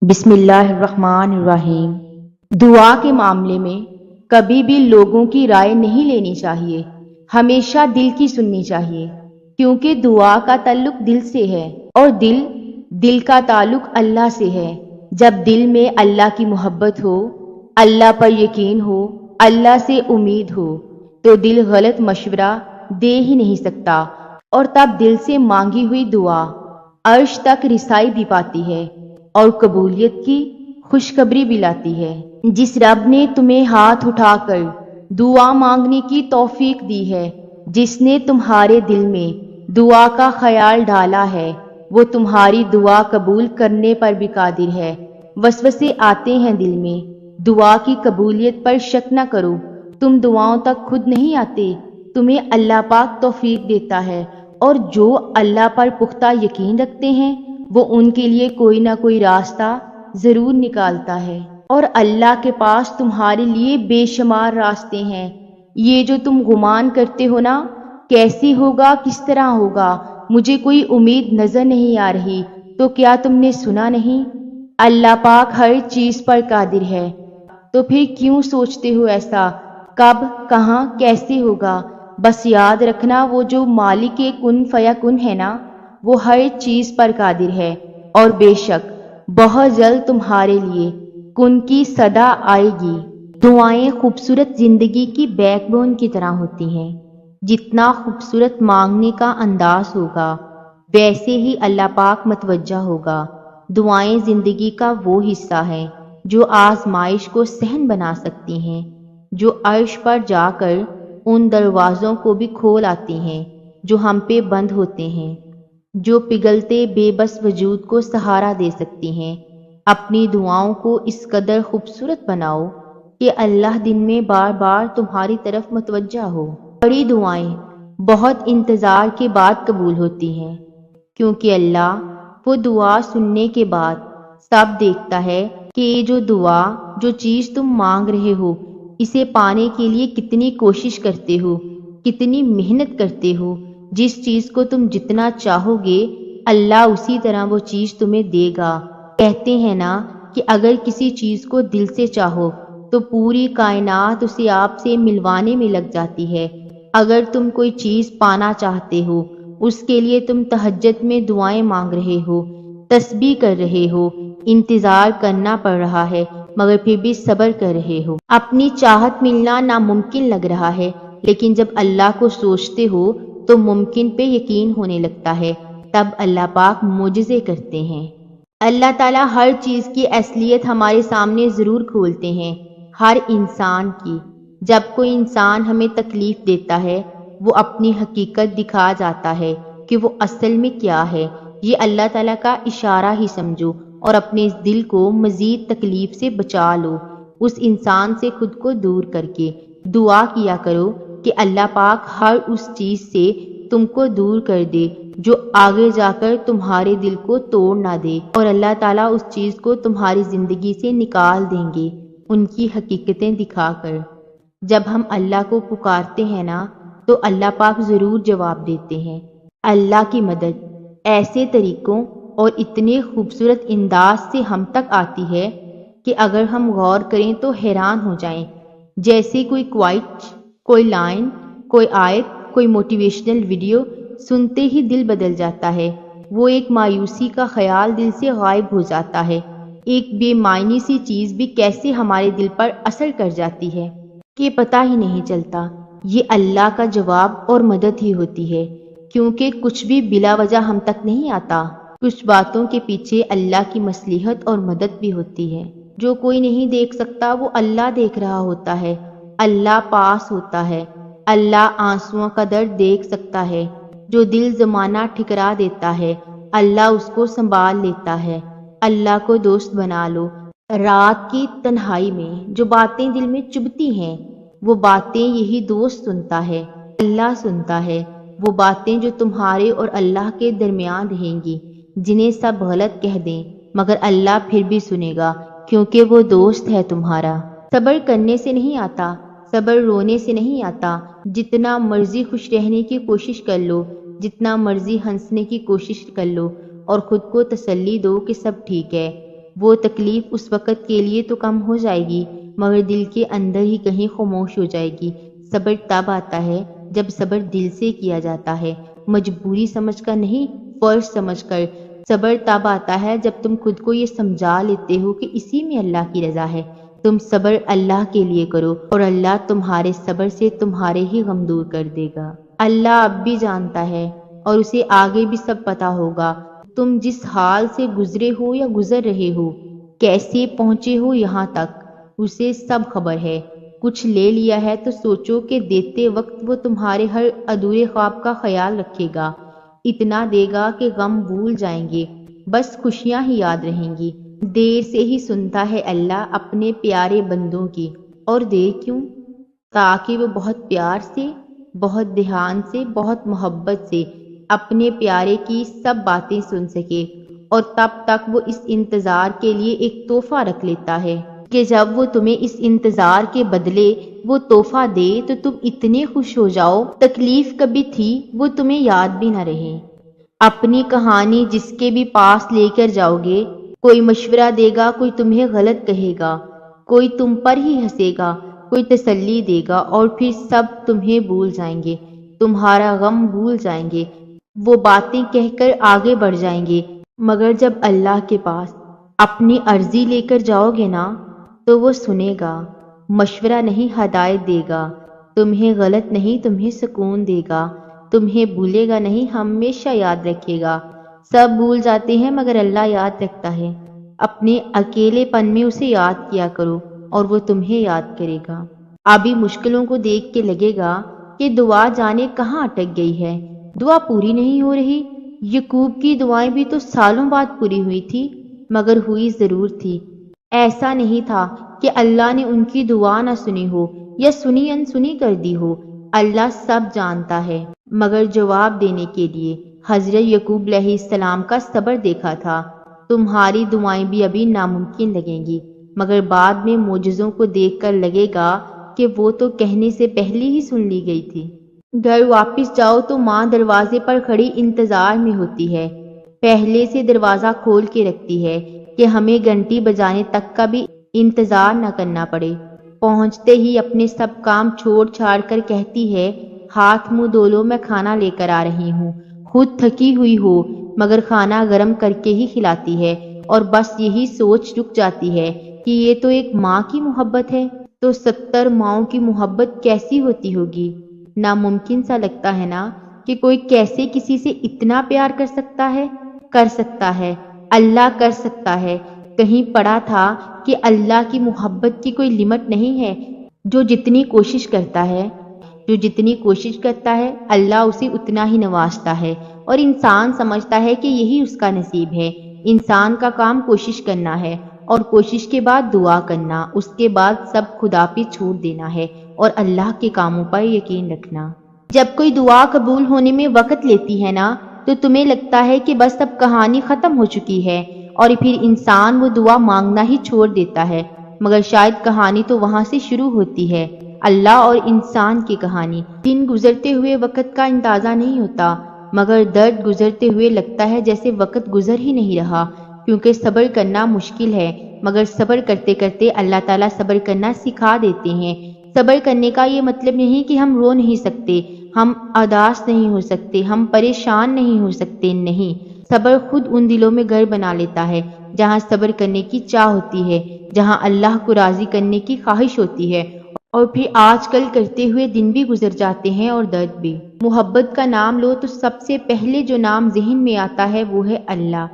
بسم اللہ الرحمن الرحیم۔ دعا کے معاملے میں کبھی بھی لوگوں کی رائے نہیں لینی چاہیے، ہمیشہ دل کی سننی چاہیے، کیونکہ دعا کا تعلق دل سے ہے اور دل کا تعلق اللہ سے ہے۔ جب دل میں اللہ کی محبت ہو، اللہ پر یقین ہو، اللہ سے امید ہو، تو دل غلط مشورہ دے ہی نہیں سکتا، اور تب دل سے مانگی ہوئی دعا عرش تک رسائی بھی پاتی ہے اور قبولیت کی خوشخبری بھی لاتی ہے۔ جس رب نے تمہیں ہاتھ اٹھا کر دعا مانگنے کی توفیق دی ہے، جس نے تمہارے دل میں دعا کا خیال ڈالا ہے، وہ تمہاری دعا قبول کرنے پر بھی قادر ہے۔ وسوسے آتے ہیں دل میں، دعا کی قبولیت پر شک نہ کرو، تم دعاؤں تک خود نہیں آتے، تمہیں اللہ پاک توفیق دیتا ہے، اور جو اللہ پر پختہ یقین رکھتے ہیں وہ ان کے لیے کوئی نہ کوئی راستہ ضرور نکالتا ہے، اور اللہ کے پاس تمہارے لیے بے شمار راستے ہیں۔ یہ جو تم گمان کرتے ہو نا، کیسی ہوگا، کس طرح ہوگا، مجھے کوئی امید نظر نہیں آ رہی، تو کیا تم نے سنا نہیں؟ اللہ پاک ہر چیز پر قادر ہے، تو پھر کیوں سوچتے ہو ایسا، کب، کہاں، کیسے ہوگا؟ بس یاد رکھنا، وہ جو مالک کن فیکن ہے نا، وہ ہر چیز پر قادر ہے، اور بے شک بہت جلد تمہارے لیے کن کی صدا آئے گی۔ دعائیں خوبصورت زندگی کی بیک بون کی طرح ہوتی ہیں۔ جتنا خوبصورت مانگنے کا انداز ہوگا، ویسے ہی اللہ پاک متوجہ ہوگا۔ دعائیں زندگی کا وہ حصہ ہیں جو آزمائش کو صحن بنا سکتی ہیں، جو عرش پر جا کر ان دروازوں کو بھی کھول آتی ہیں جو ہم پہ بند ہوتے ہیں، جو پگھلتے بے بس وجود کو سہارا دے سکتی ہیں۔ اپنی دعاؤں کو اس قدر خوبصورت بناؤ کہ اللہ دن میں بار بار تمہاری طرف متوجہ ہو۔ بڑی دعائیں بہت انتظار کے بعد قبول ہوتی ہیں، کیونکہ اللہ وہ دعا سننے کے بعد سب دیکھتا ہے کہ یہ جو چیز تم مانگ رہے ہو، اسے پانے کے لیے کتنی کوشش کرتے ہو، کتنی محنت کرتے ہو۔ جس چیز کو تم جتنا چاہو گے، اللہ اسی طرح وہ چیز تمہیں دے گا۔ کہتے ہیں نا کہ اگر کسی چیز کو دل سے چاہو تو پوری کائنات اسے آپ سے ملوانے میں لگ جاتی ہے۔ اگر تم کوئی چیز پانا چاہتے ہو، اس کے لیے تم تہجد میں دعائیں مانگ رہے ہو، تسبیح کر رہے ہو، انتظار کرنا پڑ رہا ہے، مگر پھر بھی صبر کر رہے ہو۔ اپنی چاہت ملنا ناممکن لگ رہا ہے، لیکن جب اللہ کو سوچتے ہو تو ممکن پہ یقین ہونے لگتا ہے، تب اللہ پاک معجزے کرتے ہیں۔ اللہ تعالیٰ ہر چیز کی اصلیت ہمارے سامنے ضرور کھولتے ہیں، ہر انسان کی۔ جب کوئی انسان ہمیں تکلیف دیتا ہے، وہ اپنی حقیقت دکھا جاتا ہے کہ وہ اصل میں کیا ہے۔ یہ اللہ تعالیٰ کا اشارہ ہی سمجھو، اور اپنے اس دل کو مزید تکلیف سے بچا لو۔ اس انسان سے خود کو دور کر کے دعا کیا کرو کہ اللہ پاک ہر اس چیز سے تم کو دور کر دے جو آگے جا کر تمہارے دل کو توڑ نہ دے، اور اللہ تعالیٰ اس چیز کو تمہاری زندگی سے نکال دیں گے ان کی حقیقتیں دکھا کر۔ جب ہم اللہ کو پکارتے ہیں نا، تو اللہ پاک ضرور جواب دیتے ہیں۔ اللہ کی مدد ایسے طریقوں اور اتنے خوبصورت انداز سے ہم تک آتی ہے کہ اگر ہم غور کریں تو حیران ہو جائیں۔ جیسے کوئی کوائٹ، کوئی لائن، کوئی آیت، کوئی موٹیویشنل ویڈیو سنتے ہی دل بدل جاتا ہے۔ وہ ایک مایوسی کا خیال دل سے غائب ہو جاتا ہے۔ ایک بے معنی سی چیز بھی کیسے ہمارے دل پر اثر کر جاتی ہے کہ پتہ ہی نہیں چلتا۔ یہ اللہ کا جواب اور مدد ہی ہوتی ہے، کیونکہ کچھ بھی بلا وجہ ہم تک نہیں آتا۔ کچھ باتوں کے پیچھے اللہ کی مصلحت اور مدد بھی ہوتی ہے۔ جو کوئی نہیں دیکھ سکتا وہ اللہ دیکھ رہا ہوتا ہے، اللہ پاس ہوتا ہے۔ اللہ آنسوؤں کا درد دیکھ سکتا ہے۔ جو دل زمانہ ٹھکرا دیتا ہے، اللہ اس کو سنبھال لیتا ہے۔ اللہ کو دوست بنا لو۔ رات کی تنہائی میں جو باتیں دل میں چبھتی ہیں، وہ باتیں یہی دوست سنتا ہے، اللہ سنتا ہے۔ وہ باتیں جو تمہارے اور اللہ کے درمیان رہیں گی، جنہیں سب غلط کہہ دیں، مگر اللہ پھر بھی سنے گا، کیونکہ وہ دوست ہے تمہارا۔ صبر کرنے سے نہیں آتا، صبر رونے سے نہیں آتا۔ جتنا مرضی خوش رہنے کی کوشش کر لو، جتنا مرضی ہنسنے کی کوشش کر لو، اور خود کو تسلی دو کہ سب ٹھیک ہے، وہ تکلیف اس وقت کے لیے تو کم ہو جائے گی مگر دل کے اندر ہی کہیں خاموش ہو جائے گی۔ صبر تب آتا ہے جب صبر دل سے کیا جاتا ہے، مجبوری سمجھ کر نہیں، فرض سمجھ کر۔ صبر تب آتا ہے جب تم خود کو یہ سمجھا لیتے ہو کہ اسی میں اللہ کی رضا ہے۔ تم صبر اللہ کے لیے کرو اور اللہ تمہارے صبر سے تمہارے ہی غم دور کر دے گا۔ اللہ اب بھی جانتا ہے اور اسے آگے بھی سب پتا ہوگا۔ تم جس حال سے گزرے ہو یا گزر رہے ہو، کیسے پہنچے ہو یہاں تک، اسے سب خبر ہے۔ کچھ لے لیا ہے تو سوچو کہ دیتے وقت وہ تمہارے ہر ادھورے خواب کا خیال رکھے گا، اتنا دے گا کہ غم بھول جائیں گے، بس خوشیاں ہی یاد رہیں گی۔ دیر سے ہی سنتا ہے اللہ اپنے پیارے بندوں کی، اور دیر کیوں؟ تاکہ وہ بہت پیار سے، بہت دھیان سے، بہت محبت سے اپنے پیارے کی سب باتیں سن سکے، اور تب تک وہ اس انتظار کے لیے ایک تحفہ رکھ لیتا ہے کہ جب وہ تمہیں اس انتظار کے بدلے وہ تحفہ دے تو تم اتنے خوش ہو جاؤ، تکلیف کبھی تھی وہ تمہیں یاد بھی نہ رہے۔ اپنی کہانی جس کے بھی پاس لے کر جاؤ گے، کوئی مشورہ دے گا، کوئی تمہیں غلط کہے گا، کوئی تم پر ہی ہنسے گا، کوئی تسلی دے گا، اور پھر سب تمہیں بھول جائیں گے، تمہارا غم بھول جائیں گے، وہ باتیں کہہ کر آگے بڑھ جائیں گے۔ مگر جب اللہ کے پاس اپنی عرضی لے کر جاؤ گے نا، تو وہ سنے گا، مشورہ نہیں ہدایت دے گا، تمہیں غلط نہیں تمہیں سکون دے گا، تمہیں بھولے گا نہیں ہمیشہ یاد رکھے گا۔ سب بھول جاتے ہیں مگر اللہ یاد رکھتا ہے۔ اپنے اکیلے پن میں اسے یاد کیا کرو اور وہ تمہیں یاد کرے گا۔ ابھی مشکلوں کو دیکھ کے لگے گا کہ دعا جانے کہاں اٹک گئی ہے، دعا پوری نہیں ہو رہی۔ یعقوب کی دعائیں بھی تو سالوں بعد پوری ہوئی تھی، مگر ہوئی ضرور تھی۔ ایسا نہیں تھا کہ اللہ نے ان کی دعا نہ سنی ہو یا سنی انسنی کر دی ہو، اللہ سب جانتا ہے۔ مگر جواب دینے کے لیے حضرت یعقوب علیہ السلام کا صبر دیکھا تھا۔ تمہاری دعائیں بھی ابھی ناممکن لگیں گی، مگر بعد میں معجزوں کو دیکھ کر لگے گا کہ وہ تو کہنے سے پہلے ہی سن لی گئی تھی۔ گھر واپس جاؤ تو ماں دروازے پر کھڑی انتظار میں ہوتی ہے، پہلے سے دروازہ کھول کے رکھتی ہے کہ ہمیں گھنٹی بجانے تک کا بھی انتظار نہ کرنا پڑے۔ پہنچتے ہی اپنے سب کام چھوڑ چھاڑ کر کہتی ہے، ہاتھ منہ دھو لو، میں کھانا لے کر آ رہی ہوں۔ خود تھکی ہوئی ہو مگر کھانا گرم کر کے ہی کھلاتی ہے، اور بس یہی سوچ رک جاتی ہے کہ یہ تو ایک ماں کی محبت ہے، تو 70 ماؤں کی محبت کیسی ہوتی ہوگی۔ ناممکن سا لگتا ہے نا کہ کوئی کیسے کسی سے اتنا پیار کر سکتا ہے۔ کر سکتا ہے، اللہ کر سکتا ہے۔ کہیں پڑھا تھا کہ اللہ کی محبت کی کوئی لمٹ نہیں ہے، جو جتنی کوشش کرتا ہے اللہ اسے اتنا ہی نوازتا ہے، اور انسان سمجھتا ہے کہ یہی اس کا نصیب ہے۔ انسان کا کام کوشش کرنا ہے، اور کوشش کے بعد دعا کرنا، اس کے بعد سب خدا پہ چھوڑ دینا ہے اور اللہ کے کاموں پر یقین رکھنا۔ جب کوئی دعا قبول ہونے میں وقت لیتی ہے نا، تو تمہیں لگتا ہے کہ بس اب کہانی ختم ہو چکی ہے، اور پھر انسان وہ دعا مانگنا ہی چھوڑ دیتا ہے، مگر شاید کہانی تو وہاں سے شروع ہوتی ہے، اللہ اور انسان کی کہانی۔ دن گزرتے ہوئے وقت کا اندازہ نہیں ہوتا، مگر درد گزرتے ہوئے لگتا ہے جیسے وقت گزر ہی نہیں رہا، کیونکہ صبر کرنا مشکل ہے، مگر صبر کرتے کرتے اللہ تعالیٰ صبر کرنا سکھا دیتے ہیں۔ صبر کرنے کا یہ مطلب نہیں کہ ہم رو نہیں سکتے، ہم اداس نہیں ہو سکتے، ہم پریشان نہیں ہو سکتے، نہیں۔ صبر خود ان دلوں میں گھر بنا لیتا ہے جہاں صبر کرنے کی چاہ ہوتی ہے، جہاں اللہ کو راضی کرنے کی خواہش ہوتی ہے، اور پھر آج کل کرتے ہوئے دن بھی گزر جاتے ہیں اور درد بھی۔ محبت کا نام لو تو سب سے پہلے جو نام ذہن میں آتا ہے وہ ہے اللہ۔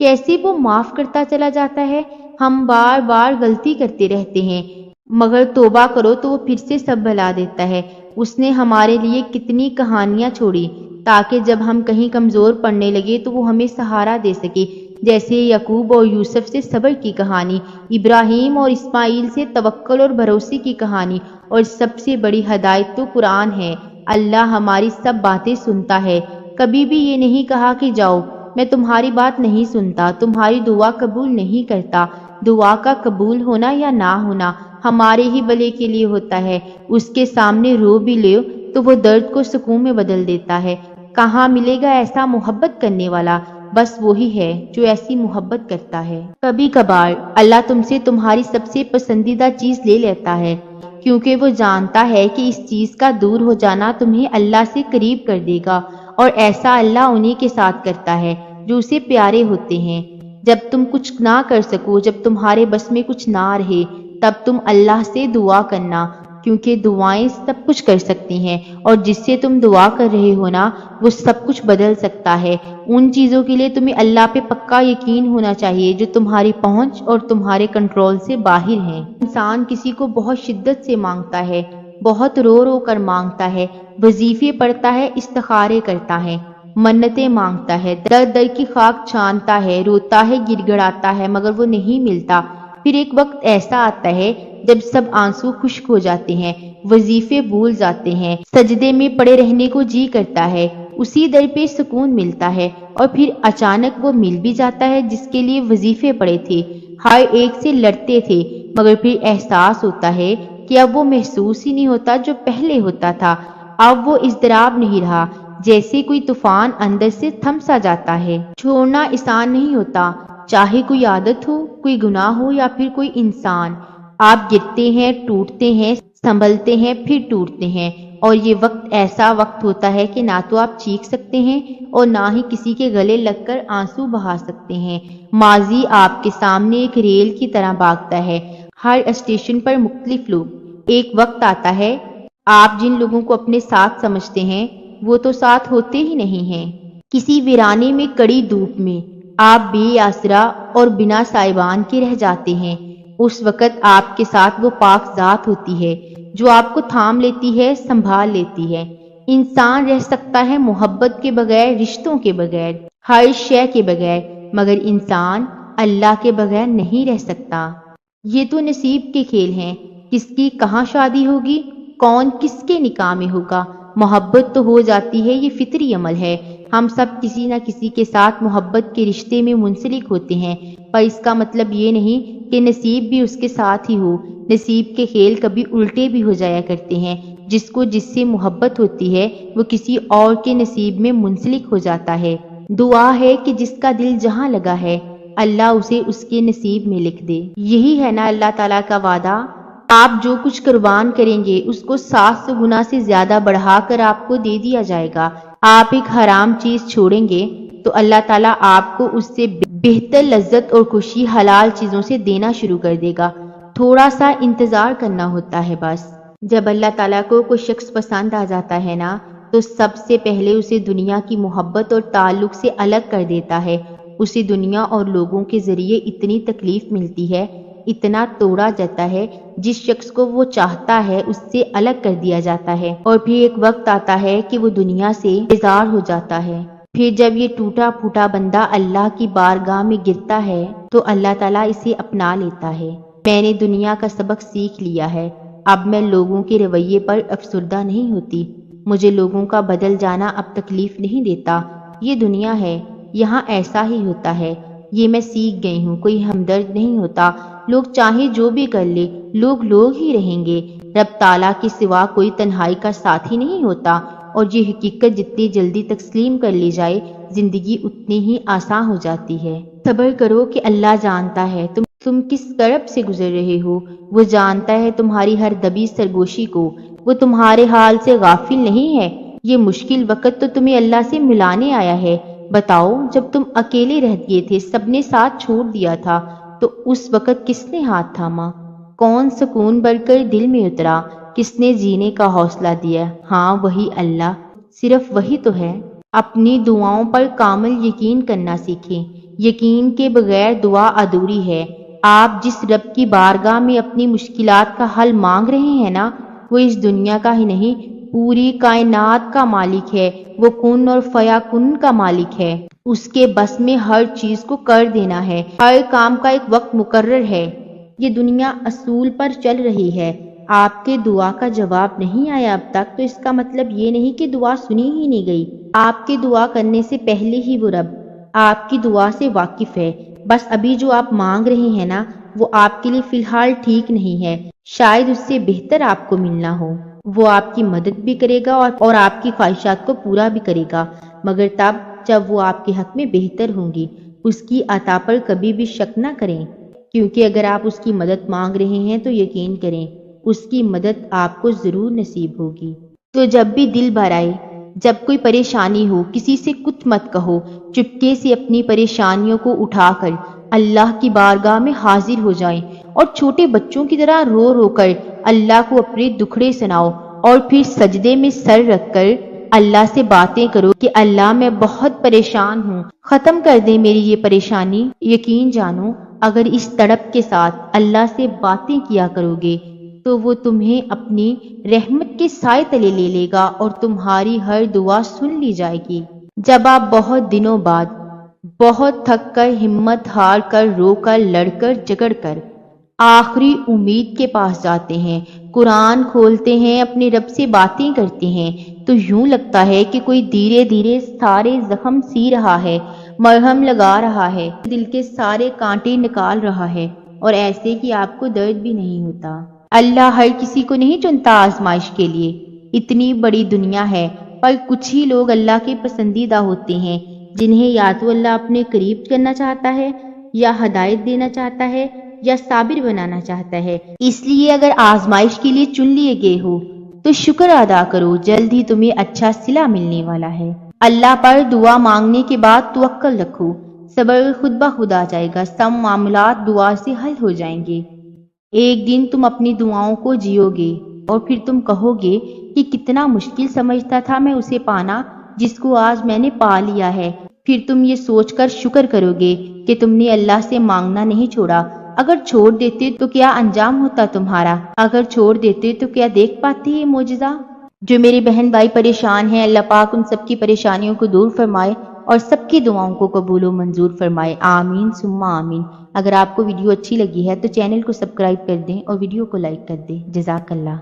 کیسے وہ معاف کرتا چلا جاتا ہے۔ ہم بار بار غلطی کرتے رہتے ہیں، مگر توبہ کرو تو وہ پھر سے سب بھلا دیتا ہے۔ اس نے ہمارے لیے کتنی کہانیاں چھوڑی تاکہ جب ہم کہیں کمزور پڑنے لگے تو وہ ہمیں سہارا دے سکے، جیسے یعقوب اور یوسف سے صبر کی کہانی، ابراہیم اور اسماعیل سے توکل اور بھروسے کی کہانی، اور سب سے بڑی ہدایت تو قرآن ہے۔ اللہ ہماری سب باتیں سنتا ہے، کبھی بھی یہ نہیں کہا کہ جاؤ، میں تمہاری بات نہیں سنتا، تمہاری دعا قبول نہیں کرتا۔ دعا کا قبول ہونا یا نہ ہونا ہمارے ہی بھلے کے لیے ہوتا ہے۔ اس کے سامنے رو بھی لو تو وہ درد کو سکون میں بدل دیتا ہے۔ کہاں ملے گا ایسا محبت کرنے والا بس وہی ہے جو ایسی محبت کرتا ہے۔ کبھی کبھار اللہ تم سے تمہاری سب سے پسندیدہ چیز لے لیتا ہے، کیونکہ وہ جانتا ہے کہ اس چیز کا دور ہو جانا تمہیں اللہ سے قریب کر دے گا، اور ایسا اللہ انہی کے ساتھ کرتا ہے جو اسے پیارے ہوتے ہیں۔ جب تم کچھ نہ کر سکو، جب تمہارے بس میں کچھ نہ رہے، تب تم اللہ سے دعا کرنا، کیونکہ دعائیں سب کچھ کر سکتی ہیں، اور جس سے تم دعا کر رہے ہو نا، وہ سب کچھ بدل سکتا ہے۔ ان چیزوں کے لیے تمہیں اللہ پہ پکا یقین ہونا چاہیے جو تمہاری پہنچ اور تمہارے کنٹرول سے باہر ہیں۔ انسان کسی کو بہت شدت سے مانگتا ہے، بہت رو رو کر مانگتا ہے، وظیفے پڑھتا ہے، استخارے کرتا ہے، منتیں مانگتا ہے، در در کی خاک چھانتا ہے، روتا ہے، گڑ گڑاتا ہے، مگر وہ نہیں ملتا۔ پھر ایک وقت ایسا آتا ہے جب سب آنسو خشک ہو جاتے ہیں، وظیفے بھول جاتے ہیں، سجدے میں پڑے رہنے کو جی کرتا ہے، اسی در پہ سکون ملتا ہے، اور پھر اچانک وہ مل بھی جاتا ہے جس کے لیے وظیفے پڑے تھے، ہر ایک سے لڑتے تھے، مگر پھر احساس ہوتا ہے کہ اب وہ محسوس ہی نہیں ہوتا جو پہلے ہوتا تھا۔ اب وہ اضطراب نہیں رہا، جیسے کوئی طوفان اندر سے تھم سا جاتا ہے۔ چھوڑنا آسان نہیں ہوتا، چاہے کوئی عادت ہو، کوئی گناہ ہو یا پھر کوئی انسان۔ آپ گرتے ہیں، ٹوٹتے ہیں، سنبھلتے ہیں، پھر ٹوٹتے ہیں، اور یہ وقت ایسا وقت ہوتا ہے کہ نہ تو آپ چیخ سکتے ہیں اور نہ ہی کسی کے گلے لگ کر آنسو بہا سکتے ہیں۔ ماضی آپ کے سامنے ایک ریل کی طرح بھاگتا ہے، ہر اسٹیشن پر مختلف لوگ۔ ایک وقت آتا ہے آپ جن لوگوں کو اپنے ساتھ سمجھتے ہیں وہ تو ساتھ ہوتے ہی نہیں ہیں۔ کسی ویرانے میں کڑی دھوپ میں آپ بے آسرا اور بنا سائبان کے رہ جاتے ہیں۔ اس وقت آپ کے ساتھ وہ پاک ذات ہوتی ہے جو آپ کو تھام لیتی ہے، سنبھال لیتی ہے۔ انسان رہ سکتا ہے محبت کے بغیر، رشتوں کے بغیر، ہر شے کے بغیر، مگر انسان اللہ کے بغیر نہیں رہ سکتا۔ یہ تو نصیب کے کھیل ہیں، کس کی کہاں شادی ہوگی، کون کس کے نکاح میں ہوگا۔ محبت تو ہو جاتی ہے، یہ فطری عمل ہے۔ ہم سب کسی نہ کسی کے ساتھ محبت کے رشتے میں منسلک ہوتے ہیں، پر اس کا مطلب یہ نہیں کہ نصیب بھی اس کے ساتھ ہی ہو۔ نصیب کے کھیل کبھی الٹے بھی ہو جایا کرتے ہیں، جس کو جس سے محبت ہوتی ہے وہ کسی اور کے نصیب میں منسلک ہو جاتا ہے۔ دعا ہے کہ جس کا دل جہاں لگا ہے اللہ اسے اس کے نصیب میں لکھ دے۔ یہی ہے نا اللہ تعالیٰ کا وعدہ، آپ جو کچھ قربان کریں گے اس کو 700 گنا سے زیادہ بڑھا کر آپ کو دے دیا جائے گا۔ آپ ایک حرام چیز چھوڑیں گے تو اللہ تعالیٰ آپ کو اس سے بہتر لذت اور خوشی حلال چیزوں سے دینا شروع کر دے گا۔ تھوڑا سا انتظار کرنا ہوتا ہے بس۔ جب اللہ تعالیٰ کو کوئی شخص پسند آ جاتا ہے نا، تو سب سے پہلے اسے دنیا کی محبت اور تعلق سے الگ کر دیتا ہے۔ اسے دنیا اور لوگوں کے ذریعے اتنی تکلیف ملتی ہے، اتنا توڑا جاتا ہے، جس شخص کو وہ چاہتا ہے اس سے الگ کر دیا جاتا ہے، اور پھر ایک وقت آتا ہے کہ وہ دنیا سے بیزار ہو جاتا ہے۔ پھر جب یہ ٹوٹا پھوٹا بندہ اللہ کی بارگاہ میں گرتا ہے تو اللہ تعالیٰ اسے اپنا لیتا ہے۔ میں نے دنیا کا سبق سیکھ لیا ہے، اب میں لوگوں کے رویے پر افسردہ نہیں ہوتی، مجھے لوگوں کا بدل جانا اب تکلیف نہیں دیتا۔ یہ دنیا ہے، یہاں ایسا ہی ہوتا ہے، یہ میں سیکھ گئی ہوں۔ کوئی ہمدرد نہیں ہوتا، لوگ چاہے جو بھی کر لے، لوگ ہی رہیں گے۔ رب تعالیٰ کے سوا کوئی تنہائی کا ساتھی نہیں ہوتا، اور یہ حقیقت جتنی جلدی تسلیم کر لی جائے زندگی اتنی ہی آسان ہو جاتی ہے۔ صبر کرو کہ اللہ جانتا ہے تم کس کرب سے گزر رہے ہو، وہ جانتا ہے تمہاری ہر دبی سرگوشی کو، وہ تمہارے حال سے غافل نہیں ہے۔ یہ مشکل وقت تو تمہیں اللہ سے ملانے آیا ہے۔ بتاؤ، جب تم اکیلے رہ گئے تھے، سب نے ساتھ چھوڑ دیا تھا، تو اس وقت کس نے ہاتھ تھاما؟ کون سکون بڑھ کر دل میں اترا؟ کس نے جینے کا حوصلہ دیا؟ ہاں، وہی اللہ، صرف وہی تو ہے۔ اپنی دعاؤں پر کامل یقین کرنا سیکھیں۔ یقین کے بغیر دعا ادھوری ہے۔ آپ جس رب کی بارگاہ میں اپنی مشکلات کا حل مانگ رہے ہیں نا، وہ اس دنیا کا ہی نہیں، پوری کائنات کا مالک ہے۔ وہ کن اور فیکون کا مالک ہے۔ اس کے بس میں ہر چیز کو کر دینا ہے، ہر کام کا ایک وقت مقرر ہے۔ یہ دنیا اصول پر چل رہی ہے۔ آپ کے دعا کا جواب نہیں آیا اب تک، تو اس کا مطلب یہ نہیں کہ دعا سنی ہی نہیں گئی۔ آپ کے دعا کرنے سے پہلے ہی وہ رب آپ کی دعا سے واقف ہے۔ بس ابھی جو آپ مانگ رہے ہیں نا، وہ آپ کے لیے فی الحال ٹھیک نہیں ہے، شاید اس سے بہتر آپ کو ملنا ہو۔ وہ آپ کی مدد بھی کرے گا اور آپ کی خواہشات کو پورا بھی کرے گا، مگر تب جب وہ آپ کے حق میں بہتر ہوں گی۔ اس کی عطا پر کبھی بھی شک نہ کریں، کیونکہ اگر آپ اس کی مدد مانگ رہے ہیں تو یقین کریں اس کی مدد آپ کو ضرور نصیب ہوگی۔ تو جب بھی دل بھر آئے، جب کوئی پریشانی ہو، کسی سے کچھ مت کہو، چپکے سے اپنی پریشانیوں کو اٹھا کر اللہ کی بارگاہ میں حاضر ہو جائیں اور چھوٹے بچوں کی طرح رو رو کر اللہ کو اپنے دکھڑے سناؤ، اور پھر سجدے میں سر رکھ کر اللہ سے باتیں کرو کہ اللہ میں بہت پریشان ہوں، ختم کر دے میری یہ پریشانی۔ یقین جانو اگر اس تڑپ کے ساتھ اللہ سے باتیں کیا کرو گے تو وہ تمہیں اپنی رحمت کے سائے تلے لے لے گا اور تمہاری ہر دعا سن لی جائے گی۔ جب آپ بہت دنوں بعد بہت تھک کر، ہمت ہار کر، رو کر، لڑ کر، جگڑ کر آخری امید کے پاس جاتے ہیں، قرآن کھولتے ہیں، اپنے رب سے باتیں کرتے ہیں، تو یوں لگتا ہے کہ کوئی دھیرے دھیرے سارے زخم سی رہا ہے، مرہم لگا رہا ہے، دل کے سارے کانٹے نکال رہا ہے، اور ایسے کہ آپ کو درد بھی نہیں ہوتا۔ اللہ ہر کسی کو نہیں چنتا آزمائش کے لیے، اتنی بڑی دنیا ہے، پر کچھ ہی لوگ اللہ کے پسندیدہ ہوتے ہیں، جنہیں یا تو اللہ اپنے قریب کرنا چاہتا ہے، یا ہدایت دینا چاہتا ہے، یا صابر بنانا چاہتا ہے۔ اس لیے اگر آزمائش کے لیے چن لیے گئے ہو تو شکر ادا کرو، جلد ہی تمہیں اچھا صلہ ملنے والا ہے۔ اللہ پر دعا مانگنے کے بعد توکل رکھو، صبر خود بخود آ جائے گا، سب معاملات دعا سے حل ہو جائیں گے۔ ایک دن تم اپنی دعاؤں کو جیو گے اور پھر تم کہو گے کہ کتنا مشکل سمجھتا تھا میں اسے پانا جس کو آج میں نے پا لیا ہے۔ پھر تم یہ سوچ کر شکر کرو گے کہ تم نے اللہ سے مانگنا نہیں چھوڑا۔ اگر چھوڑ دیتے تو کیا انجام ہوتا تمہارا؟ اگر چھوڑ دیتے تو کیا دیکھ پاتے یہ معجزہ؟ جو میرے بہن بھائی پریشان ہیں، اللہ پاک ان سب کی پریشانیوں کو دور فرمائے اور سب کی دعاؤں کو قبول و منظور فرمائے، آمین ثم آمین۔ اگر آپ کو ویڈیو اچھی لگی ہے تو چینل کو سبسکرائب کر دیں اور ویڈیو کو لائک کر دیں۔ جزاک اللہ۔